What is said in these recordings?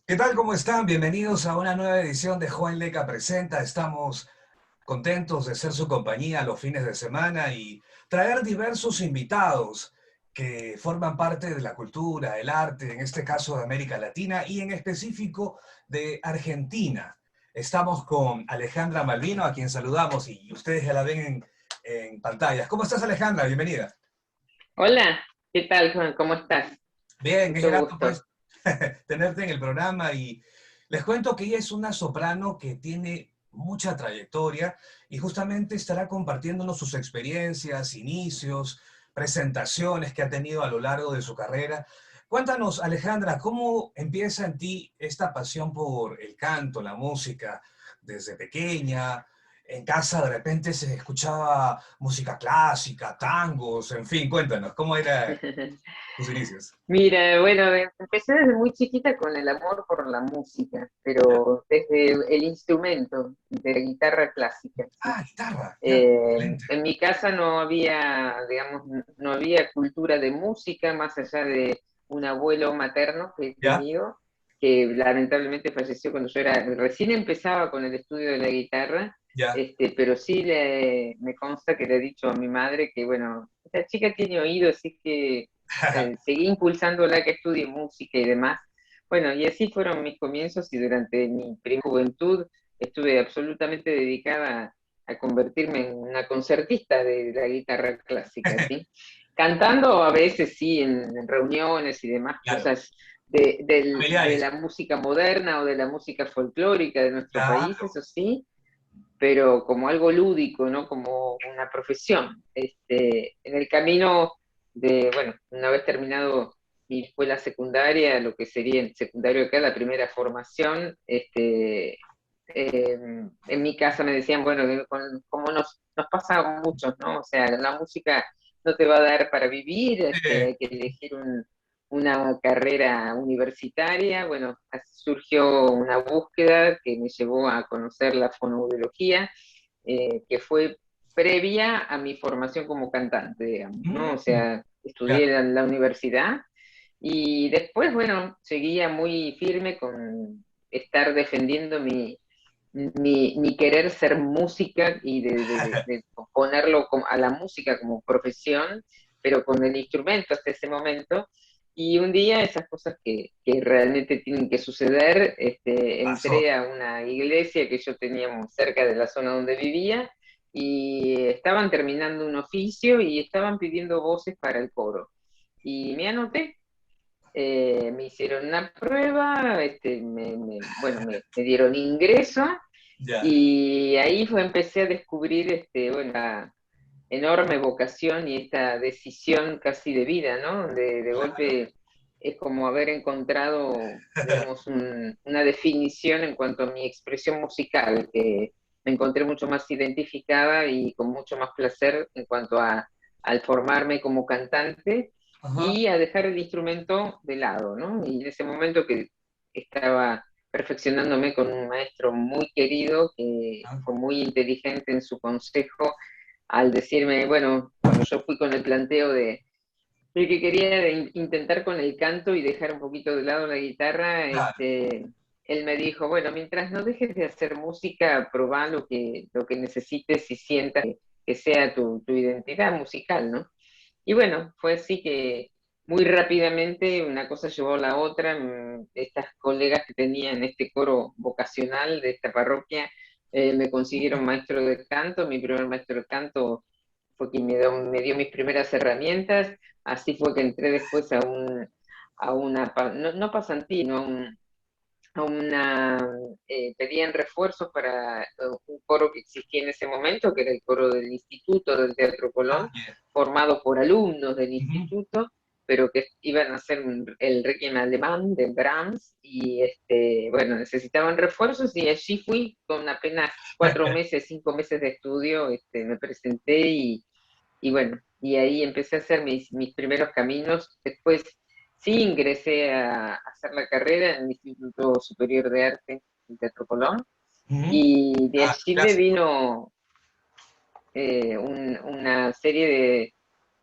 ¿Qué tal? ¿Cómo están? Bienvenidos a una nueva edición de Joven Leca Presenta. Estamos contentos de ser su compañía los fines de semana y traer diversos invitados que forman parte de la cultura, el arte, en este caso de América Latina y en específico de Argentina. Estamos con Alejandra Malvino, a quien saludamos y ustedes ya la ven en pantallas. ¿Cómo estás, Alejandra? Bienvenida. Hola, ¿qué tal, Juan? ¿Cómo estás? Bien, es Mucho grato gusto. pues tenerte en el programa y les cuento que ella es una soprano que tiene mucha trayectoria y justamente estará compartiéndonos sus experiencias, inicios, presentaciones que ha tenido a lo largo de su carrera. Cuéntanos, Alejandra, ¿cómo empieza en ti esta pasión por el canto, la música, desde pequeña? En casa de repente se escuchaba música clásica, tangos, en fin, cuéntanos, ¿cómo eran tus inicios? Mira, bueno, empecé desde muy chiquita con el amor por la música, pero desde el instrumento de la guitarra clásica, ¿sí? Ah, guitarra, ya, excelente. En mi casa no había, digamos, no había cultura de música más allá de un abuelo materno que he ¿Ya? tenido, que lamentablemente falleció cuando yo era, recién empezaba con el estudio de la guitarra, Ya. pero sí me consta que le he dicho a mi madre que, bueno, esta chica tiene oído, así que seguí impulsándola a que estudie música y demás. Bueno, y así fueron mis comienzos y durante mi primera juventud estuve absolutamente dedicada a convertirme en una concertista de la guitarra clásica, ¿sí? Cantando a veces sí en reuniones y demás Claro, cosas de familiares. la música moderna o de la música folclórica de nuestro país, Claro. eso sí, pero como algo lúdico, ¿no? Como una profesión. En el camino de, bueno, una vez terminado mi escuela secundaria, lo que sería el secundario acá, la primera formación, en mi casa me decían, bueno, como nos pasa a muchos, ¿no? O sea, la música no te va a dar para vivir, Eh, hay que elegir una carrera universitaria. Bueno, así surgió una búsqueda que me llevó a conocer la fonoaudiología, que fue previa a mi formación como cantante, digamos, ¿no? O mm, sea, ya. estudié en la universidad y después, bueno, seguía muy firme con estar defendiendo mi querer ser música y de ponerlo a la música como profesión, pero con el instrumento hasta ese momento. Y un día esas cosas que realmente tienen que suceder, Pasó. entré a una iglesia que yo tenía cerca de la zona donde vivía y estaban terminando un oficio y estaban pidiendo voces para el coro. Y me anoté, me hicieron una prueba, bueno, me dieron ingreso Ya. y ahí empecé a descubrir bueno, la enorme vocación y esta decisión casi de vida, ¿no? De Claro. golpe es como haber encontrado, digamos, una definición en cuanto a mi expresión musical, que me encontré mucho más identificada y con mucho más placer en cuanto al formarme como cantante Ajá. y a dejar el instrumento de lado, ¿no? Y en ese momento que estaba perfeccionándome con un maestro muy querido que Ah, fue muy inteligente en su consejo al decirme, bueno, cuando yo fui con el planteo de que quería intentar con el canto y dejar un poquito de lado la guitarra, claro. él me dijo, bueno, mientras no dejes de hacer música, probá lo que necesites y sientas que sea tu identidad musical, ¿no? Y bueno, fue así que muy rápidamente una cosa llevó a la otra. Estas colegas que tenía en este coro vocacional de esta parroquia me consiguieron maestro de canto. Mi primer maestro de canto fue quien me dio mis primeras herramientas. Así fue que entré después a una, no pasantía, no, a una, pedían refuerzos para un coro que existía en ese momento, que era el coro del Instituto del Teatro Ah, Colón, bien. formado por alumnos del Ujú. instituto, pero que iban a hacer el Requiem alemán de Brahms, y bueno, necesitaban refuerzos, y allí fui con apenas 4 meses, 5 meses de estudio, me presenté y bueno, y ahí empecé a hacer mis primeros caminos. Después sí ingresé a hacer la carrera en el Instituto Superior de Arte en Teatro Colón, Ujú. y de Ah, allí me clásico. vino una serie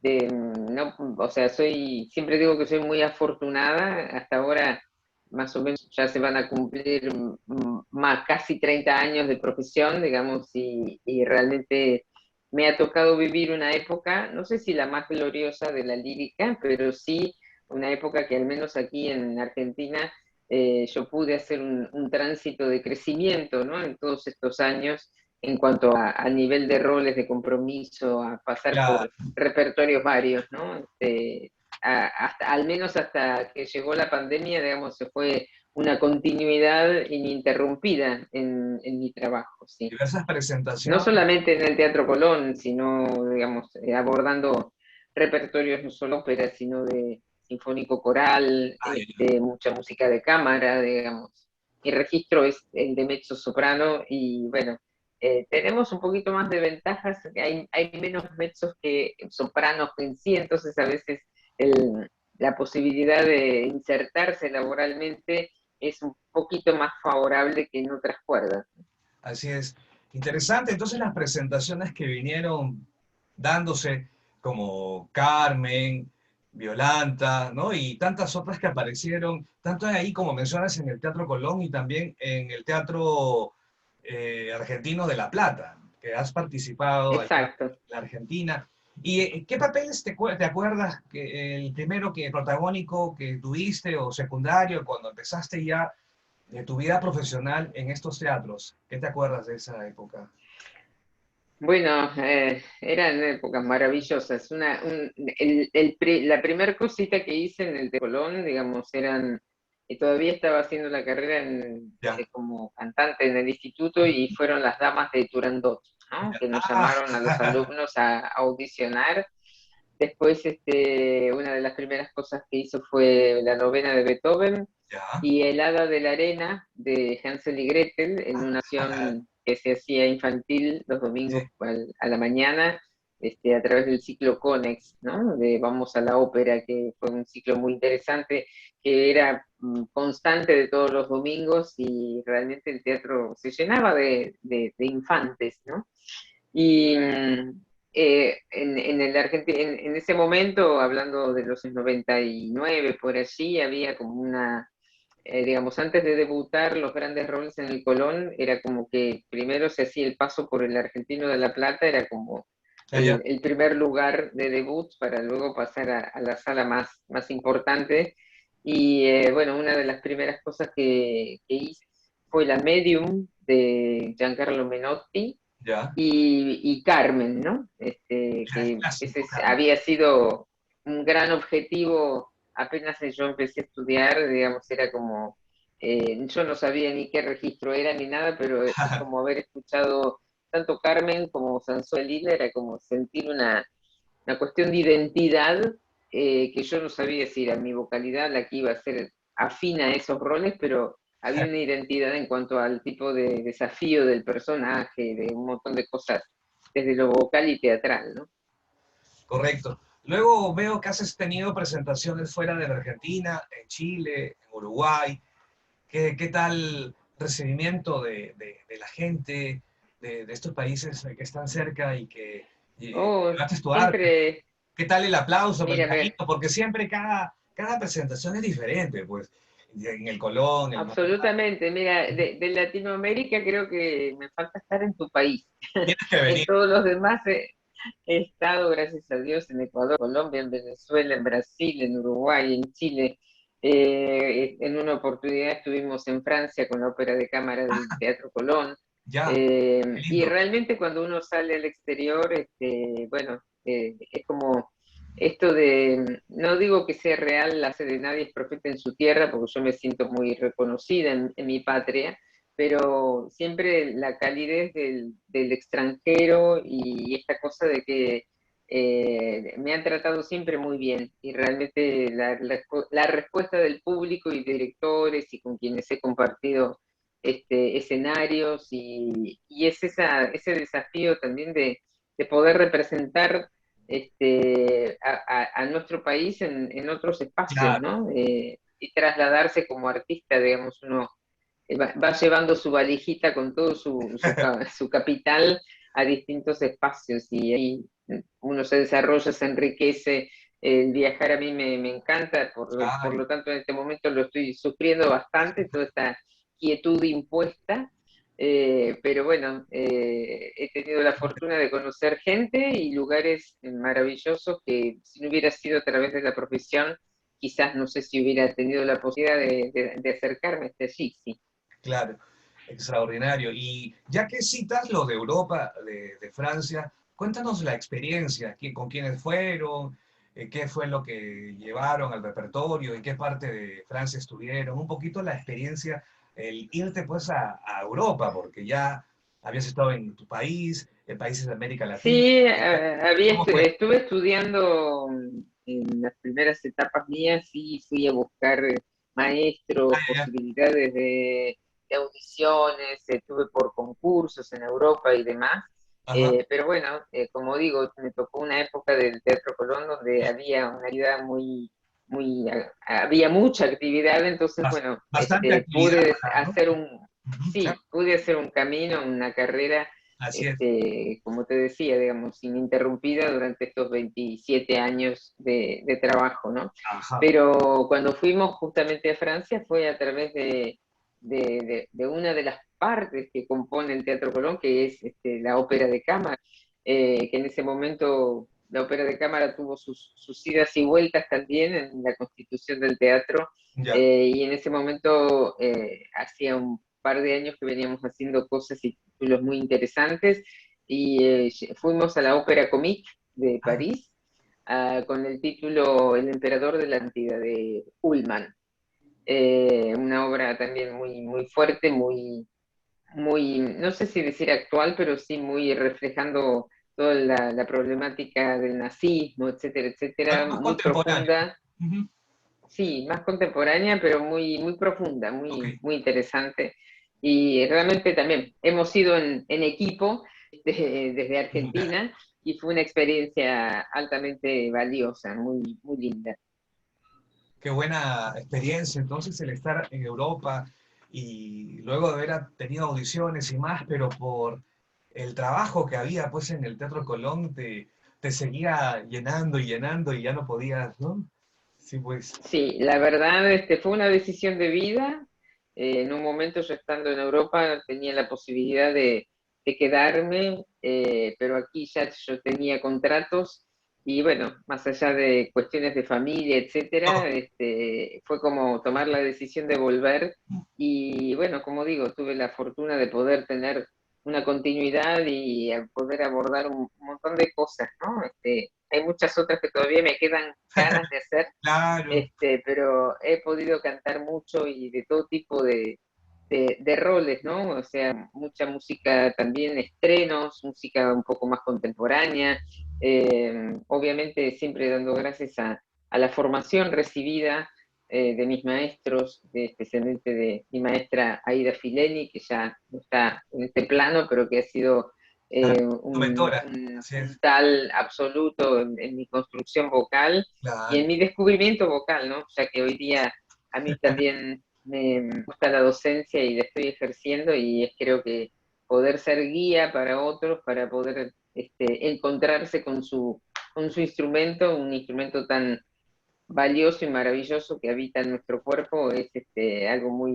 no, o sea, siempre digo que soy muy afortunada. Hasta ahora más o menos ya se van a cumplir más, casi 30 años de profesión, digamos, y realmente me ha tocado vivir una época, no sé si la más gloriosa de la lírica, pero sí una época que al menos aquí en Argentina yo pude hacer un tránsito de crecimiento, ¿no? En todos estos años en cuanto a nivel de roles, de compromiso, a pasar Claro, por repertorios varios, ¿no? Al menos hasta que llegó la pandemia, digamos, se fue una continuidad ininterrumpida en mi trabajo, sí. diversas No presentaciones. solamente en el Teatro Colón, sino, digamos, abordando repertorios no solo ópera, sino de sinfónico coral, mucha música de cámara, digamos. Mi registro es el de mezzo soprano y bueno, tenemos un poquito más de ventajas, hay menos mezzos que sopranos en sí, entonces a veces la posibilidad de insertarse laboralmente es un poquito más favorable que en otras cuerdas. Así es. Interesante. Entonces las presentaciones que vinieron dándose, como Carmen, Violanta, ¿no? Y tantas otras que aparecieron, tanto ahí como mencionas en el Teatro Colón y también en el Teatro Argentino de La Plata, que has participado allá en Exacto. la Argentina. ¿Y qué papeles te acuerdas que el primero que protagónico que tuviste o secundario cuando empezaste ya de tu vida profesional en estos teatros? ¿Qué te acuerdas de esa época? Bueno, eran épocas maravillosas. La primera cosita que hice en el de Colón, digamos, todavía estaba haciendo la carrera Ya, como cantante en el instituto y fueron las damas de Turandot, ¿no? ya. Que nos Ah, llamaron a los alumnos a audicionar. Después, una de las primeras cosas que hizo fue la novena de Beethoven ya. y el Hada de la Arena de Hansel y Gretel en una acción que se hacía infantil los domingos Sí, a la mañana, a través del ciclo Conex, ¿no? De Vamos a la Ópera, que fue un ciclo muy interesante, que era constante de todos los domingos y realmente el teatro se llenaba de infantes, ¿no? Y en ese momento, hablando de los 99 por allí, había como digamos, antes de debutar los grandes roles en el Colón, era como que primero se hacía el paso por el Argentino de La Plata, era como ya, ya. el primer lugar de debut para luego pasar a la sala más importante. Y bueno, una de las primeras cosas que hice fue la Medium de Giancarlo Menotti, Ya. y Carmen, ¿no? Ya es Que clásico, Carmen. había sido un gran objetivo apenas yo empecé a estudiar, digamos, era como, yo no sabía ni qué registro era ni nada, pero es como haber escuchado tanto Carmen como Sansón Lila, era como sentir una cuestión de identidad que yo no sabía si era mi vocalidad la que iba a ser afina a esos roles, pero había una identidad en cuanto al tipo de desafío del personaje, de un montón de cosas, desde lo vocal y teatral, ¿no? Correcto. Luego veo que has tenido presentaciones fuera de la Argentina, en Chile, en Uruguay. ¿Qué tal recibimiento de la gente de estos países que están cerca y que Oh, llevaste tu arte? siempre, ¿Qué tal el aplauso, el mira, cariño? Porque siempre cada presentación es diferente, pues, en el Colón, el Monumental. absolutamente, mira, de Latinoamérica creo que me falta estar en tu país. Tienes que En venir. todos los demás he estado, gracias a Dios, en Ecuador, Colombia, en Venezuela, en Brasil, en Uruguay, en Chile. En una oportunidad estuvimos en Francia con la ópera de cámara del Teatro Colón. Ya, qué Y lindo. realmente cuando uno sale al exterior, bueno, es como esto de, no digo que sea real, la de nadie es profeta en su tierra, porque yo me siento muy reconocida en mi patria, pero siempre la calidez del extranjero y esta cosa de que me han tratado siempre muy bien y realmente la respuesta del público y directores y con quienes he compartido escenarios y es ese desafío también de poder representar a nuestro país en otros espacios, Claro, ¿no? Y trasladarse como artista, digamos, uno va llevando su valijita con todo su capital a distintos espacios y ahí uno se desarrolla, se enriquece, El viajar a mí me encanta, por Claro. lo tanto en este momento lo estoy sufriendo bastante, toda esta quietud impuesta, pero bueno, he tenido la fortuna de conocer gente y lugares maravillosos que si no hubiera sido a través de la profesión, quizás no sé si hubiera tenido la posibilidad de acercarme hasta allí, sí. Claro, extraordinario. Y ya que citas lo de Europa, de Francia, cuéntanos la experiencia, con quiénes fueron, qué fue lo que llevaron al repertorio, en qué parte de Francia estuvieron, un poquito la experiencia, el irte pues a Europa, porque ya habías estado en tu país, en países de América Latina. Sí, ¿Cómo fue? estuve estudiando en las primeras etapas mías y fui a buscar Ah, maestros, ya, ya. posibilidades de audiciones, estuve por concursos en Europa y demás. Ajá. Pero bueno, como digo, me tocó una época del Teatro Colón donde había una actividad había mucha actividad, entonces bueno, Bastante actividad pude para, ¿no? hacer Ujú, claro, sí, pude hacer un camino, una carrera así es. como te decía, digamos, ininterrumpida durante estos 27 años de trabajo, ¿no? Ajá. Pero cuando fuimos justamente a Francia fue a través de una de las partes que compone el Teatro Colón, que es la ópera de cámara, que en ese momento la ópera de cámara tuvo sus idas y vueltas también en la constitución del teatro, Ya. y en ese momento hacía un par de años que veníamos haciendo cosas y títulos muy interesantes y fuimos a la Ópera Comique de Ah, París con el título El Emperador de la Antiguedad de Ullmann. Una obra también muy fuerte, no sé si decir actual, pero sí muy reflejando toda la problemática del nazismo, etcétera, algo etcétera, más muy contemporáneo. profunda. Ujú, Sí, más contemporánea, pero muy profunda, ok. muy interesante. Y realmente también hemos ido en equipo desde Argentina y fue una experiencia altamente valiosa, muy linda. Qué buena experiencia entonces el estar en Europa y luego de haber tenido audiciones y más, pero por el trabajo que había pues en el Teatro Colón te seguía llenando y llenando y ya no podías, ¿no? Sí, pues. Sí, la verdad, fue una decisión de vida. En un momento yo estando en Europa tenía la posibilidad de quedarme, pero aquí ya yo tenía contratos y bueno, más allá de cuestiones de familia, etcétera, fue como tomar la decisión de volver y bueno, como digo, tuve la fortuna de poder tener una continuidad y poder abordar un montón de cosas, ¿no? Hay muchas otras que todavía me quedan ganas de hacer, Claro, pero he podido cantar mucho y de todo tipo de roles, ¿no? O sea, mucha música también, estrenos, música un poco más contemporánea, obviamente siempre dando gracias a la formación recibida de mis maestros, especialmente de mi maestra Aida Fileni, que ya no está en este plano, pero que ha sido claro, tu mentora, así un es, tal absoluto en mi construcción vocal y claro. en mi descubrimiento vocal, ¿no? Ya que hoy día a mí también me gusta la docencia y la estoy ejerciendo y creo que poder ser guía para otros, para poder encontrarse con su instrumento, un instrumento tan valioso y maravilloso que habita en nuestro cuerpo, es algo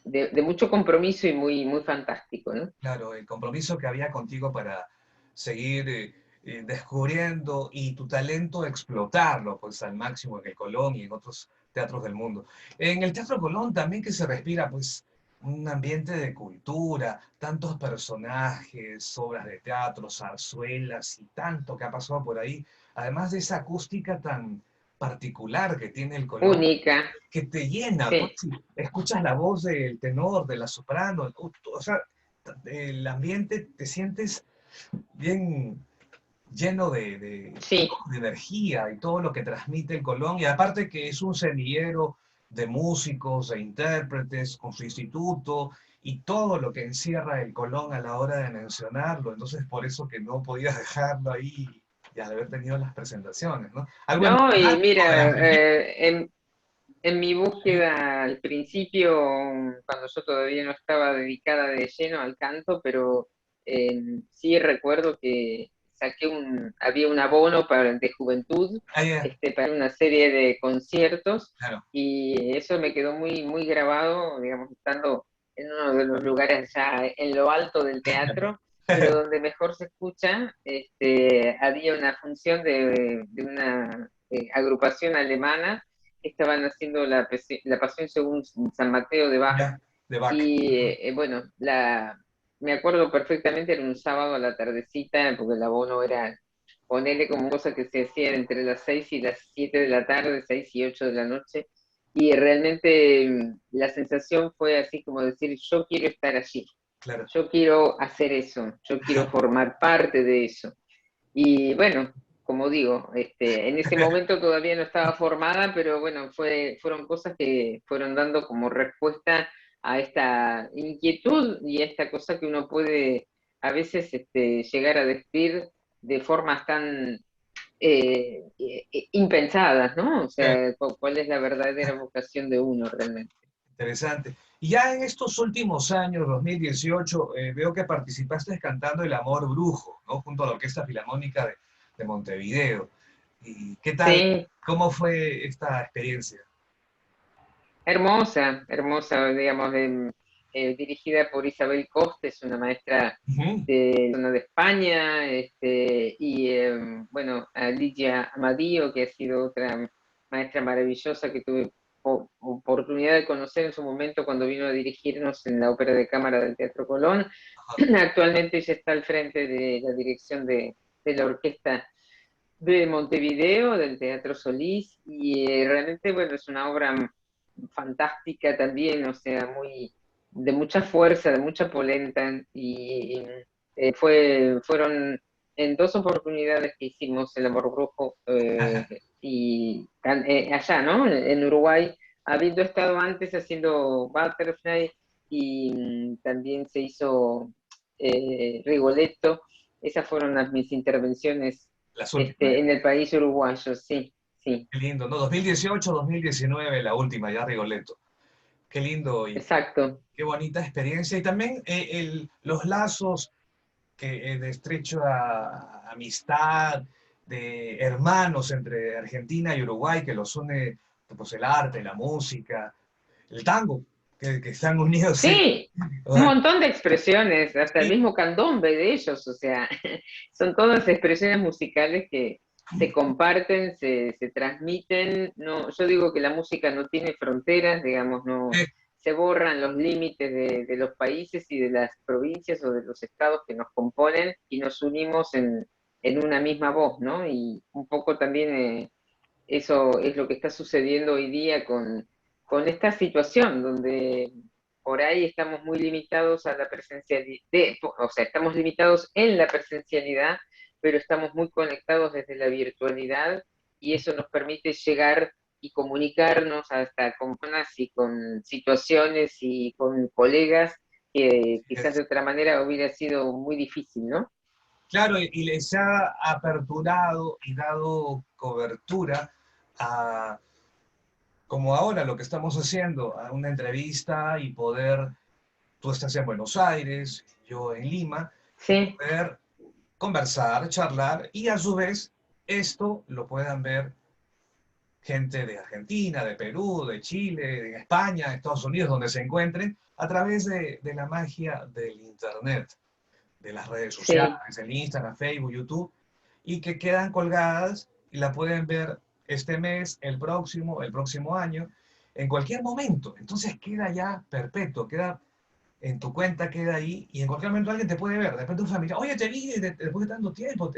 de mucho compromiso y muy fantástico, ¿no? Claro, el compromiso que había contigo para seguir descubriendo y tu talento explotarlo pues al máximo en el Colón y en otros teatros del mundo. En el Teatro Colón también que se respira pues un ambiente de cultura, tantos personajes, obras de teatro, zarzuelas y tanto que ha pasado por ahí, además de esa acústica tan particular que tiene el Colón Única, que te llena, pues, sí, si escuchas la voz del tenor, de la soprano, o sea, el ambiente te sientes bien lleno sí. de energía y todo lo que transmite el Colón, y aparte que es un semillero de músicos, de intérpretes, con su instituto, y todo lo que encierra el Colón a la hora de mencionarlo, entonces por eso que no podías dejarlo ahí y al haber tenido las presentaciones, ¿no? Algo No, y emblemático de las mira, regiones. en mi búsqueda al principio, cuando yo todavía no estaba dedicada de lleno al canto, pero sí recuerdo que había un abono de juventud, Ah, ya, para una serie de conciertos, claro. y eso me quedó muy, muy grabado, digamos, estando en uno de los lugares ya en lo alto del teatro, pero donde mejor se escucha. Había una función de una agrupación alemana que estaban haciendo la Pasión según San Mateo de Bach, Ya, de Bach. y Ujú. bueno, me acuerdo perfectamente, era un sábado a la tardecita, porque el abono era, ponerle como cosa que se hacía entre las 6 y las 7 de la tarde, 6 y 8 de la noche, y realmente la sensación fue así como decir, yo quiero estar allí, Claro. yo quiero hacer eso, yo quiero formar parte de eso. Y bueno, como digo, en ese momento todavía no estaba formada, pero bueno, fueron cosas que fueron dando como respuesta a esta inquietud y a esta cosa que uno puede a veces llegar a decir de formas tan impensadas, ¿no? O Claro. sea, cuál es la verdadera vocación de uno realmente. Interesante. Y ya en estos últimos años, 2018, veo que participaste cantando El Amor Brujo, ¿no? Junto a la Orquesta Filarmónica de Montevideo. ¿Y qué tal? Sí, ¿Cómo fue esta experiencia? hermosa, hermosa, digamos, dirigida por Isabel Costes, una maestra Ujú. de zona de España, y bueno, a Ligia Amadío, que ha sido otra maestra maravillosa que tuve oportunidad de conocer en su momento cuando vino a dirigirnos en la Ópera de Cámara del Teatro Colón. Actualmente ella está al frente de la dirección de la orquesta de Montevideo, del Teatro Solís, y realmente, bueno, es una obra fantástica también, o sea, de mucha fuerza, de mucha polenta, y fueron en dos oportunidades que hicimos El Amor Brujo, allá, ¿no? En Uruguay, habiendo estado antes haciendo Butterfly, y también se hizo Rigoletto. Esas fueron mis intervenciones Las últimas. en el país uruguayo, sí, sí, Qué lindo, ¿no? 2018, 2019, la última, ya Rigoletto. Qué lindo y exacto. qué bonita experiencia. Y también los lazos de estrecha amistad, de hermanos entre Argentina y Uruguay, que los une pues, el arte, la música, el tango, que están unidos. Sí, un montón de expresiones, hasta el Sí, mismo candombe de ellos, o sea, son todas expresiones musicales que se comparten, se transmiten. No, yo digo que la música no tiene fronteras, digamos, no eh, se borran los límites de los países y de las provincias o de los estados que nos componen y nos unimos en una misma voz, ¿no? Y un poco también eso es lo que está sucediendo hoy día con esta situación, donde por ahí estamos muy limitados a la presencialidad, o sea, estamos limitados en la presencialidad, pero estamos muy conectados desde la virtualidad, y eso nos permite llegar y comunicarnos hasta con personas y con situaciones y con colegas que quizás de otra manera hubiera sido muy difícil, ¿no? claro, y les ha aperturado y dado cobertura a, como ahora lo que estamos haciendo, a una entrevista y poder, tú estás en Buenos Aires, yo en Lima, y Sí, poder conversar, charlar y a su vez esto lo puedan ver gente de Argentina, de Perú, de Chile, de España, de Estados Unidos, donde se encuentren, a través de la magia del Internet, de las redes sí. sociales, el Instagram, Facebook, YouTube, y que quedan colgadas y la pueden ver este mes, el próximo año, en cualquier momento. Entonces queda ya perpetuo, queda en tu cuenta, queda ahí, y en cualquier momento alguien te puede ver. De repente un familiar, oye, te vi después de tanto tiempo,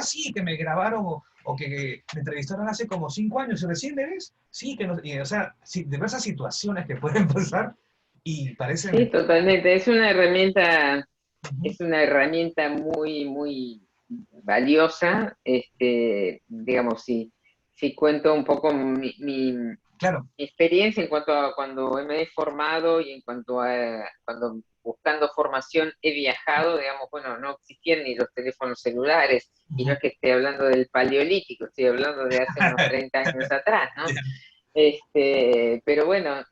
sí, que me grabaron o que me entrevistaron hace como 5 años, y recién me ves, sí, que no, y, o sea, sí, diversas situaciones que pueden pasar y Sí, parecen... totalmente. Ujú. Es una herramienta muy, muy valiosa. Digamos, si cuento un poco mi Claro, experiencia en cuanto a cuando me he formado y en cuanto a cuando buscando formación he viajado, digamos, bueno, no existían ni los teléfonos celulares, y no ujú. es que esté hablando del paleolítico, estoy hablando de hace unos 30 años atrás, ¿no? Pero bueno,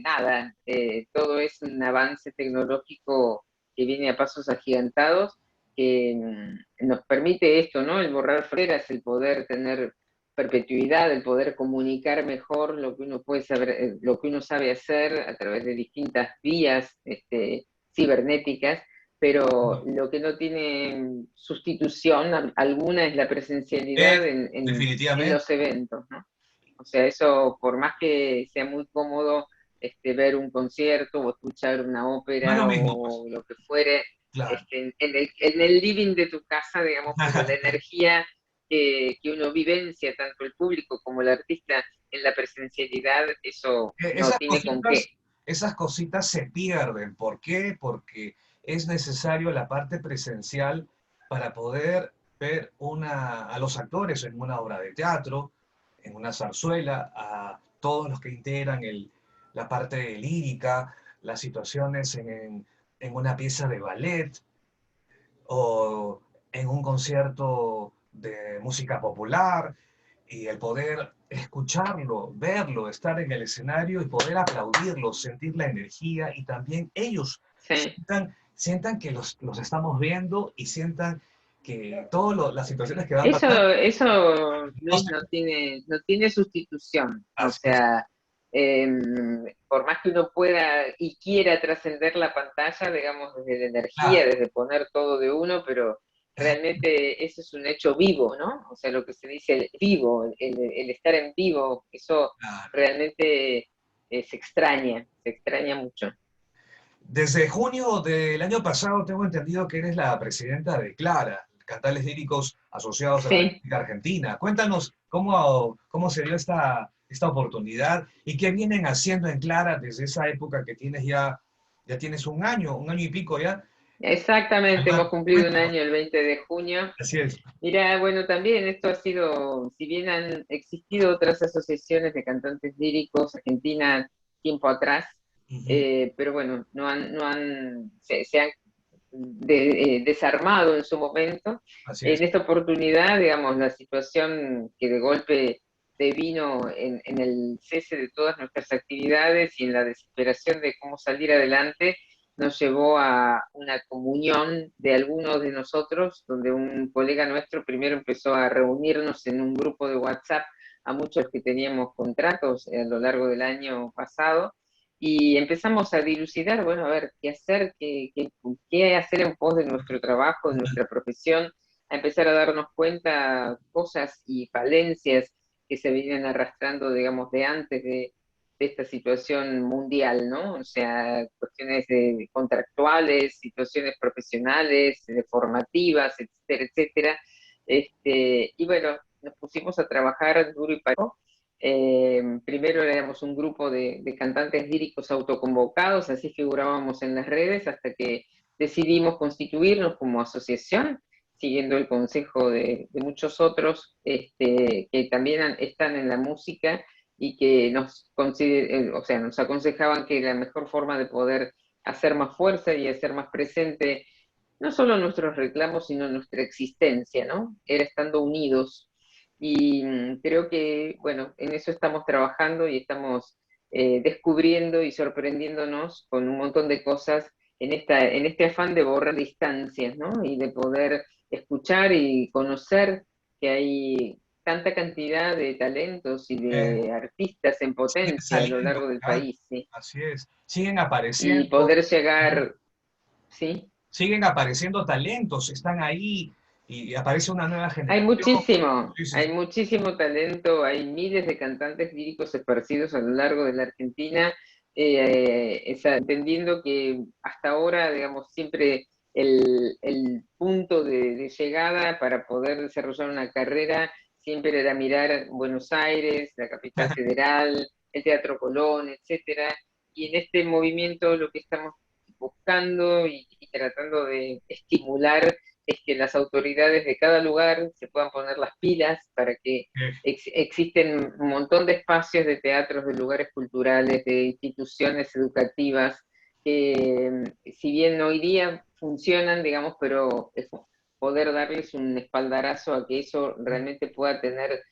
nada, todo es un avance tecnológico que viene a pasos agigantados, nos permite esto, ¿no? El borrar fronteras, el poder tener perpetuidad, el poder comunicar mejor lo que uno puede saber, lo que uno sabe hacer a través de distintas vías cibernéticas, pero lo que no tiene sustitución alguna es la presencialidad en Definitivamente. los eventos, ¿no? O sea, eso, por más que sea muy cómodo ver un concierto o escuchar una No es lo ópera mismo, pues. o lo que fuere, Claro. en el living de tu casa, digamos, pero la energía que uno vivencia, tanto el público como el artista, en la presencialidad, eso no Esas tiene con qué. cositas, esas cositas se pierden. ¿Por qué? Porque es necesario la parte presencial para poder ver a los actores en una obra de teatro, en una zarzuela, a todos los que integran la parte lírica, las situaciones en una pieza de ballet o en un concierto de música popular, y el poder escucharlo, verlo, estar en el escenario y poder aplaudirlo, sentir la energía, y también ellos Sí. sientan que los estamos viendo, y sientan que todas las situaciones que van pasando. Eso, No Luis, sé, no tiene sustitución. O así es. sea, por más que uno pueda y quiera trascender la pantalla, digamos, desde la energía, Claro, desde poner todo de uno, pero realmente eso es un hecho vivo, ¿no? O sea, lo que se dice el vivo, el estar en vivo, eso claro. realmente se extraña mucho. Desde junio del año pasado tengo entendido que eres la presidenta de Clara, Cantantes Líricos Asociados a la Sí. República Argentina. Cuéntanos cómo se dio esta oportunidad y qué vienen haciendo en Clara desde esa época que ya tienes un año y pico ya. Exactamente, hemos cumplido un Cuéntanos, año el 20 de junio. así es. Mira, bueno, también esto ha sido, si bien han existido otras asociaciones de cantantes líricos Argentina tiempo atrás, Ujú, pero bueno, se han desarmado en su momento. así es. En esta oportunidad, digamos, la situación que de golpe se vino en el cese de todas nuestras actividades y en la desesperación de cómo salir adelante, nos llevó a una comunión de algunos de nosotros, donde un colega nuestro primero empezó a reunirnos en un grupo de WhatsApp a muchos que teníamos contratos a lo largo del año pasado, y empezamos a dilucidar, bueno, a ver, qué hacer, qué hacer en pos de nuestro trabajo, de nuestra profesión, a empezar a darnos cuenta cosas y falencias que se vienen arrastrando, digamos, de antes de esta situación mundial, ¿no? O sea, cuestiones contractuales, situaciones profesionales, de formativas, etcétera, etcétera. Y bueno, nos pusimos a trabajar duro y parejo. Primero éramos un grupo de cantantes líricos autoconvocados, así figurábamos en las redes, hasta que decidimos constituirnos como asociación, siguiendo el consejo de muchos otros que también están en la música y que o sea, nos aconsejaban que la mejor forma de poder hacer más fuerza y hacer más presente no solo nuestros reclamos, sino nuestra existencia, ¿no? Era estando unidos. Y creo que, bueno, en eso estamos trabajando y estamos descubriendo y sorprendiéndonos con un montón de cosas en este afán de borrar distancias, ¿no? Y de poder escuchar y conocer que hay tanta cantidad de talentos y Eh, de artistas en Siguen potencia a lo saliendo, largo del claro, país, ¿sí? así es. Siguen Y apareciendo. poder llegar, ¿sí? Siguen apareciendo talentos, están ahí, y aparece una nueva generación. Sí, sí, sí. Hay muchísimo talento, hay miles de cantantes líricos esparcidos a lo largo de la Argentina, entendiendo que hasta ahora, digamos, siempre el punto de llegada para poder desarrollar una carrera siempre era mirar Buenos Aires, la capital federal, el Teatro Colón, etcétera. Y en este movimiento lo que estamos buscando y tratando de estimular es que las autoridades de cada lugar se puedan poner las pilas para que Eh, existen un montón de espacios de teatros, de lugares culturales, de instituciones educativas, que si bien hoy día funcionan, digamos, pero es poder darles un espaldarazo a que eso realmente pueda tener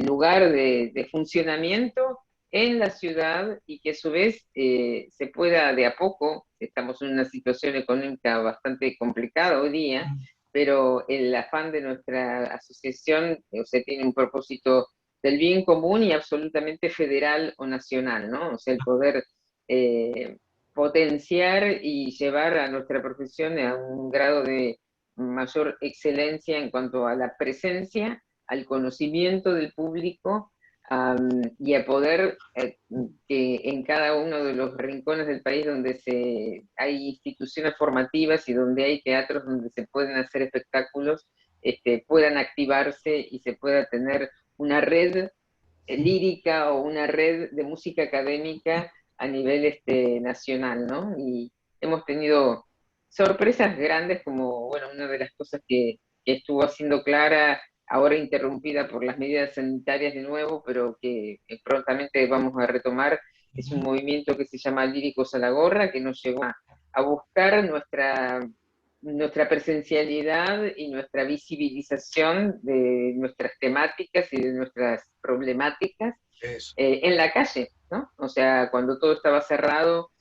lugar de funcionamiento en la ciudad y que a su vez se pueda de a poco, estamos en una situación económica bastante complicada hoy día, pero el afán de nuestra asociación, o sea, tiene un propósito del bien común y absolutamente federal o nacional, ¿no? O sea, el poder eh, potenciar y llevar a nuestra profesión a un grado de mayor excelencia en cuanto a la presencia, al conocimiento del público, y a poder que en cada uno de los rincones del país donde hay instituciones formativas y donde hay teatros donde se pueden hacer espectáculos, puedan activarse y se pueda tener una red lírica o una red de música académica a nivel nacional, ¿no? Y hemos tenido sorpresas grandes como, bueno, una de las cosas que estuvo haciendo Clara, ahora interrumpida por las medidas sanitarias de nuevo, pero que prontamente vamos a retomar, es un movimiento que se llama Líricos a la Gorra, que nos llevó a buscar nuestra presencialidad y nuestra visibilización de nuestras temáticas y de nuestras problemáticas Eso. en la calle, ¿no? O sea, cuando todo estaba cerrado,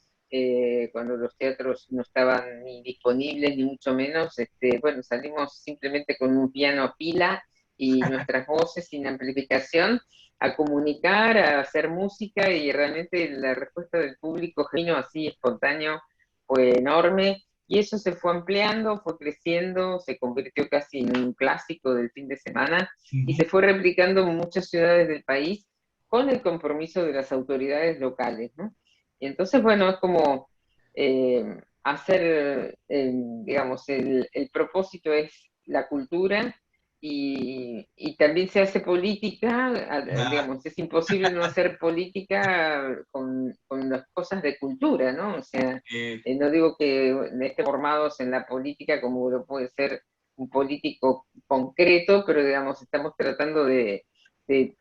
cuando los teatros no estaban ni disponibles, ni mucho menos, bueno, salimos simplemente con un piano a pila y nuestras voces sin amplificación a comunicar, a hacer música, y realmente la respuesta del público genuino, así espontáneo, fue enorme. Y eso se fue ampliando, fue creciendo, se convirtió casi en un clásico del fin de semana y se fue replicando en muchas ciudades del país con el compromiso de las autoridades locales, ¿no? Y entonces, bueno, es como hacer, digamos, el propósito es la cultura y también se hace política, Ah, digamos, es imposible no hacer política con las cosas de cultura, ¿no? O sea, no digo que estén formados en la política como lo puede ser un político concreto, pero digamos, estamos tratando de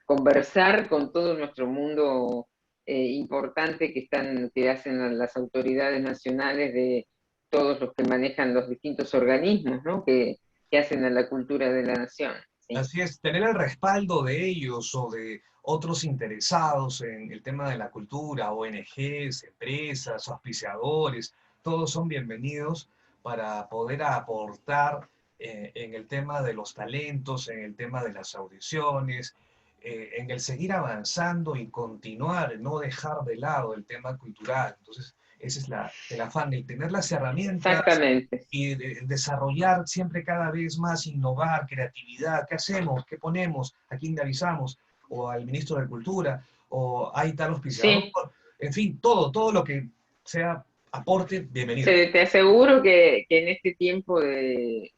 conversar con todo nuestro mundo importante que hacen las autoridades nacionales, de todos los que manejan los distintos organismos, ¿no? Que hacen a la cultura de la nación. ¿Sí? así es, tener el respaldo de ellos o de otros interesados en el tema de la cultura, ONGs, empresas, auspiciadores, todos son bienvenidos para poder aportar en el tema de los talentos, en el tema de las audiciones, en el seguir avanzando y continuar, no dejar de lado el tema cultural. Entonces, ese es el afán, el tener las herramientas Exactamente. y desarrollar siempre cada vez más, innovar, creatividad. ¿Qué hacemos? ¿Qué ponemos? ¿A quién le avisamos? ¿O al ministro de Cultura? ¿O hay tal auspiciador? Sí, En fin, todo lo que sea aporte, bienvenido. te aseguro que en este tiempo que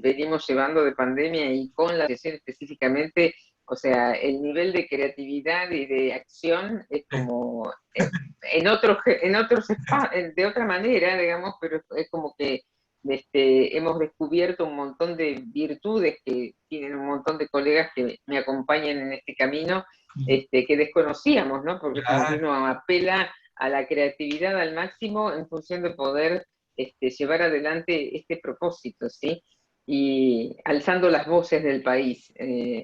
venimos llevando de pandemia y con la sesión específicamente, o sea, el nivel de creatividad y de acción es como de otra manera, digamos, pero es como que hemos descubierto un montón de virtudes que tienen un montón de colegas que me acompañan en este camino, que desconocíamos, ¿no? Porque es como que Claro, uno apela a la creatividad al máximo en función de poder llevar adelante este propósito, ¿sí? Y alzando las voces del país,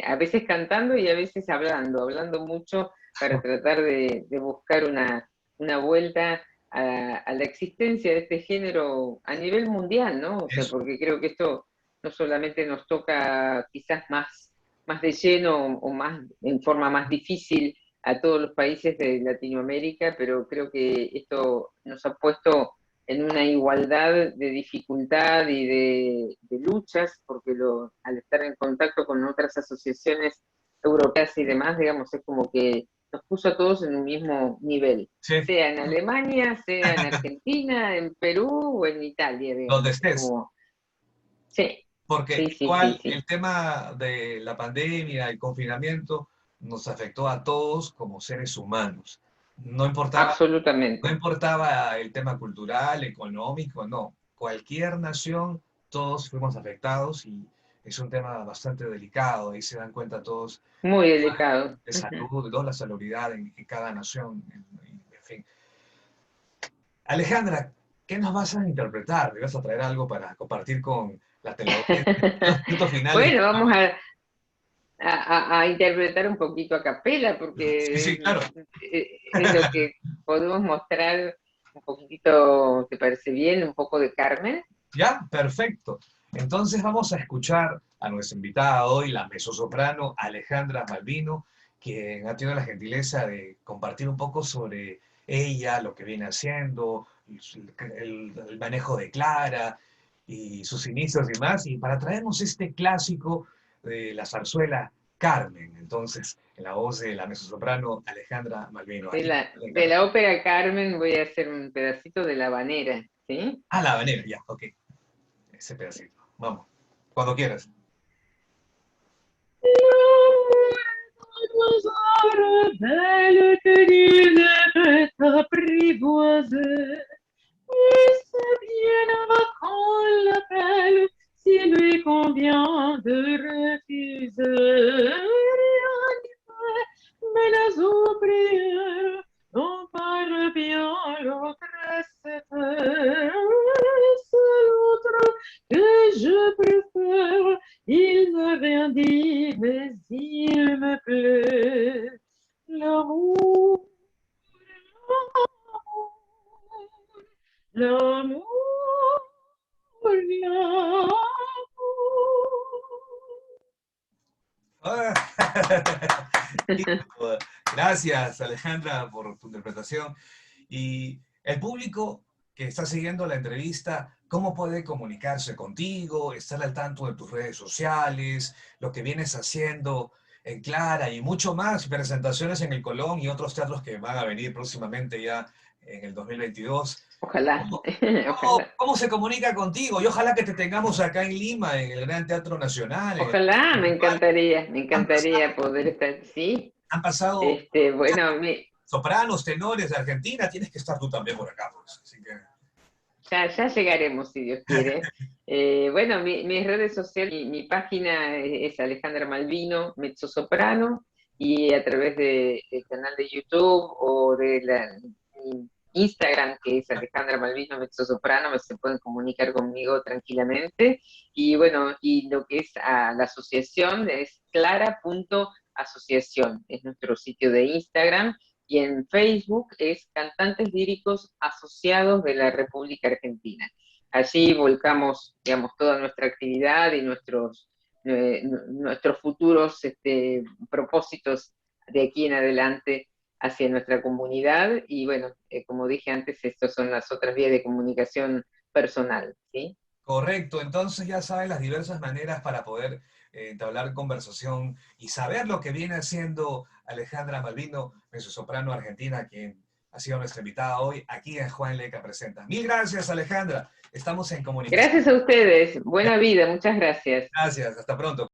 a veces cantando y a veces hablando mucho para tratar de buscar una vuelta a la existencia de este género a nivel mundial, ¿no? O sea, eso. porque creo que esto no solamente nos toca quizás más de lleno o más en forma más difícil a todos los países de Latinoamérica, pero creo que esto nos ha puesto en una igualdad de dificultad y de luchas, porque al estar en contacto con otras asociaciones europeas y demás, digamos, es como que nos puso a todos en un mismo nivel, Sí, sea en Alemania, sea en Argentina, en Perú o en Italia, donde digamos. Es estés. como, sí, Porque sí, sí, sí, igual el sí, tema de la pandemia, el confinamiento, nos afectó a todos como seres humanos. No importaba No absolutamente. importaba el tema cultural, económico, no. Cualquier nación, todos fuimos afectados y es un tema bastante delicado. Ahí se dan cuenta todos Muy delicado. de salud, de toda la salubridad en cada nación. En fin. Alejandra, ¿qué nos vas a interpretar? ¿Me vas a traer algo para compartir con la teleaudiencia? Los minutos finales. Bueno, a interpretar un poquito a capela, Sí, porque sí, claro. es lo que podemos mostrar un poquitito, ¿te parece bien? Un poco de Carmen. Ya, perfecto. Entonces vamos a escuchar a nuestra invitada hoy, la mezzosoprano Alejandra Malvino, quien ha tenido la gentileza de compartir un poco sobre ella, lo que viene haciendo, el manejo de Clara y sus inicios y más, y para traernos este clásico de la zarzuela Carmen. Entonces, en la voz de la mezzosoprano Alejandra Malvino. De Aquí, de la ópera Carmen voy a hacer un pedacito de La Habanera, ¿sí? ah, la habanera, ya, ok. Ese pedacito. Vamos, cuando quieras. Belle que disait apprivoisée, il sait bien quand l'appelle, s'il lui convient de refuser. Rien n'y fait, mais les ouvrières n'ont pas bien l'autre secteur. C'est l'autre que je préfère. Il n'a rien dit, mais il me plaît. L'amour, l'amour, l'amour. Ah, lindo. Gracias, Alejandra, por tu interpretación. Y el público que está siguiendo la entrevista, ¿cómo puede comunicarse contigo, estar al tanto de tus redes sociales, lo que vienes haciendo en Clara y mucho más, presentaciones en el Colón y otros teatros que van a venir próximamente ya en el 2022? Ojalá, ¿Cómo, ojalá. cómo se comunica contigo? Y ojalá que te tengamos acá en Lima, en el Gran Teatro Nacional, en el Ojalá, Virtual. me Han encantaría pasado, poder estar, sí. han pasado muchas Bueno, sopranos, tenores de Argentina, tienes que estar tú también por acá, pues. Así que, ya llegaremos, si Dios quiere. Bueno, mis redes sociales, mi página es Alejandra Malvino, mezzosoprano, y a través del canal de YouTube o de mi Instagram, que es Alejandra Malvino, mezzosoprano, se pueden comunicar conmigo tranquilamente. Y bueno, y lo que es la asociación es clara.asociación, es nuestro sitio de Instagram y en Facebook es Cantantes Líricos Asociados de la República Argentina. Allí volcamos, digamos, toda nuestra actividad y nuestros futuros propósitos de aquí en adelante hacia nuestra comunidad y bueno, como dije antes, estas son las otras vías de comunicación personal, ¿sí? correcto, entonces ya sabes las diversas maneras para poder entablar conversación y saber lo que viene haciendo Alejandra Malvino, mezzosoprano argentina, quien ha sido nuestra invitada hoy aquí en Juan Leca Presenta. Mil gracias, Alejandra. Estamos en comunicación. Gracias a ustedes, buena vida, muchas gracias. Gracias, hasta pronto.